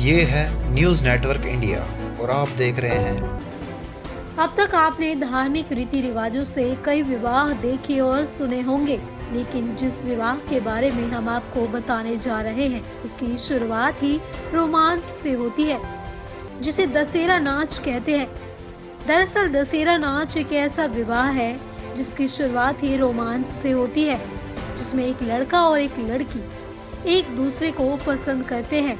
ये है news network India और आप देख रहे हैं। अब तक आपने धार्मिक रीति रिवाजों से कई विवाह देखे और सुने होंगे, लेकिन जिस विवाह के बारे में हम आपको बताने जा रहे हैं उसकी शुरुआत ही रोमांस से होती है, जिसे दशहरा नाच कहते हैं। दरअसल दशहरा नाच एक ऐसा विवाह है जिसकी शुरुआत ही रोमांस से होती है, जिसमें एक लड़का और एक लड़की एक दूसरे को पसंद करते हैं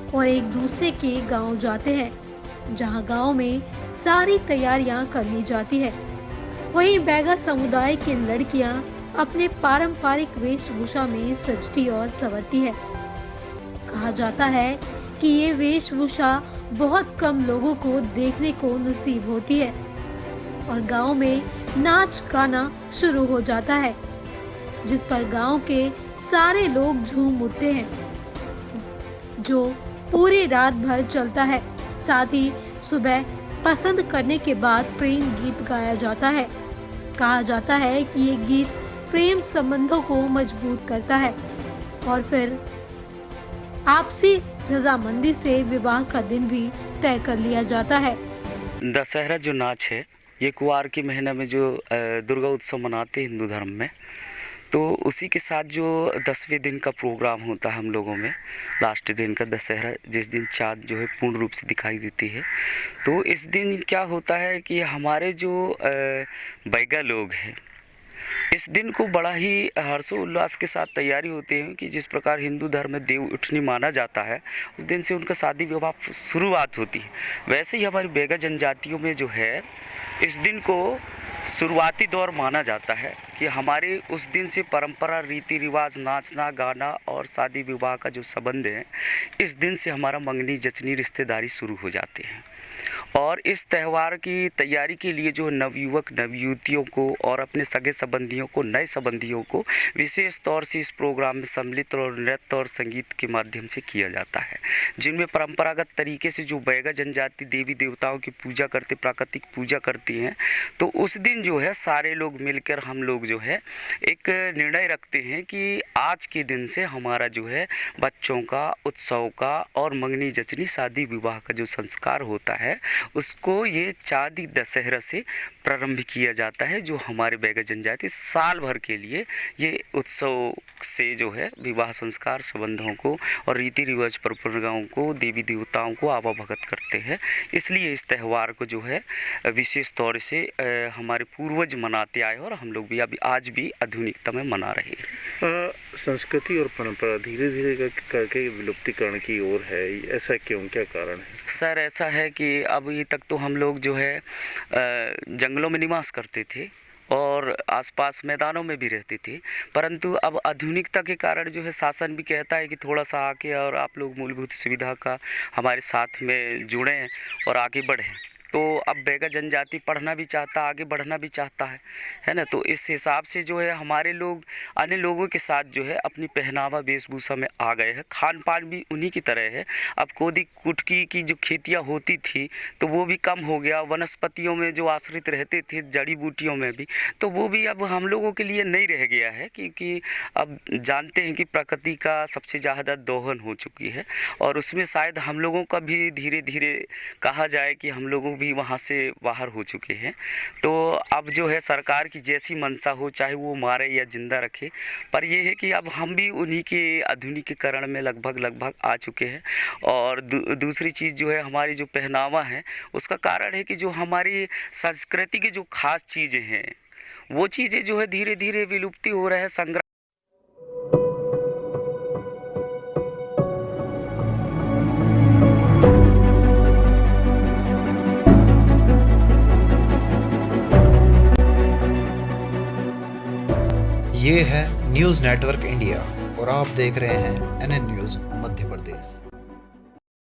और एक दूसरे के गांव जाते हैं, जहां गांव में सारी तैयारियां कर ली जाती है। वहीं बैगा समुदाय की लड़कियां अपने पारंपरिक वेशभूषा में सजती और संवरती है। कहा जाता है कि ये वेशभूषा बहुत कम लोगों को देखने को नसीब होती है और गांव में नाच गाना शुरू हो जाता है, जिस पर गांव के सारे लोग झूम उठते हैं, जो पूरी रात भर चलता है। साथ ही सुबह पसंद करने के बाद प्रेम गीत गाया जाता है। कहा जाता है कि ये गीत प्रेम संबंधों को मजबूत करता है और फिर आपसी रजामंदी से विवाह का दिन भी तय कर लिया जाता है। दशहरा जो नाच है ये कुवार के महीने में जो दुर्गा उत्सव मनाते हैं हिंदू धर्म में, तो उसी के साथ जो 10वें दिन का प्रोग्राम होता है हम लोगों में, लास्ट दिन का दशहरा, जिस दिन चाँद जो है पूर्ण रूप से दिखाई देती है। तो इस दिन क्या होता है कि हमारे जो बैगा लोग हैं, इस दिन को बड़ा ही हर्षोल्लास के साथ तैयारी होते हैं कि जिस प्रकार हिंदू धर्म में देव उठनी माना जाता है, उस दिन से उनका शादी विवाह शुरुआत होती है। वैसे ही हमारी बैगा जनजातियों में जो है इस दिन को शुरुआती दौर माना जाता है कि हमारे उस दिन से परंपरा, रीति रिवाज, नाचना गाना और शादी विवाह का जो संबंध है, इस दिन से हमारा मंगनी जचनी रिश्तेदारी शुरू हो जाते हैं। और इस त्यौहार की तैयारी के लिए जो नवयुवक नवयुवतियों को और अपने सगे संबंधियों को, नए संबंधियों को विशेष तौर से इस प्रोग्राम में सम्मिलित और नृत्य और संगीत के माध्यम से किया जाता है, जिनमें परंपरागत तरीके से जो बैगा जनजाति देवी देवताओं की पूजा करते, प्राकृतिक पूजा करती हैं। तो उस दिन जो है सारे लोग मिलकर हम लोग जो है एक निर्णय रखते हैं कि आज के दिन से हमारा जो है बच्चों का, उत्सव का और मंगनी जचनी शादी विवाह का जो संस्कार होता है उसको ये चाँदी दशहरा से प्रारंभ किया जाता है, जो हमारे बैगा जनजाति साल भर के लिए ये उत्सव से जो है विवाह संस्कार संबंधों को और रीति रिवाज परंपराओं को, देवी देवताओं को आवाभगत करते हैं। इसलिए इस त्यौहार को जो है विशेष तौर से हमारे पूर्वज मनाते आए और हम लोग भी अभी आज भी आधुनिकता में मना रहे हैं। संस्कृति और परंपरा धीरे धीरे करके विलुप्तिकरण की ओर है, ऐसा क्यों, क्या कारण है? सर ऐसा है कि अभी तक तो हम लोग जो है जंगलों में निवास करते थे और आसपास मैदानों में भी रहते थे, परंतु अब आधुनिकता के कारण जो है शासन भी कहता है कि थोड़ा सा आके और आप लोग मूलभूत सुविधा का हमारे साथ में जुड़ें और आगे बढ़ें। तो अब बैगा जनजाति पढ़ना भी चाहता, आगे बढ़ना भी चाहता है ना। तो इस हिसाब से जो है हमारे लोग अन्य लोगों के साथ जो है अपनी पहनावा वेशभूषा में आ गए हैं। खान पान भी उन्हीं की तरह है। अब कोदी कुटकी की जो खेतियाँ होती थी तो वो भी कम हो गया। वनस्पतियों में जो आश्रित रहते थे, जड़ी बूटियों में भी, तो वो भी अब हम लोगों के लिए नहीं रह गया है, क्योंकि अब जानते हैं कि प्रकृति का सबसे ज़्यादा दोहन हो चुकी है और उसमें शायद हम लोगों का भी धीरे धीरे कहा जाए कि हम लोगों भी वहाँ से बाहर हो चुके हैं। तो अब जो है सरकार की जैसी मंशा हो, चाहे वो मारे या जिंदा रखे, पर ये है कि अब हम भी उन्हीं के आधुनिकीकरण में लगभग आ चुके हैं। और दूसरी चीज़ जो है हमारी जो पहनावा है उसका कारण है कि जो हमारी संस्कृति की जो खास चीज़ें हैं वो चीज़ें जो है धीरे धीरे विलुप्ति हो रहा है। संग्रह ये है न्यूज़ नेटवर्क इंडिया और आप देख रहे हैं NN न्यूज़ मध्य प्रदेश।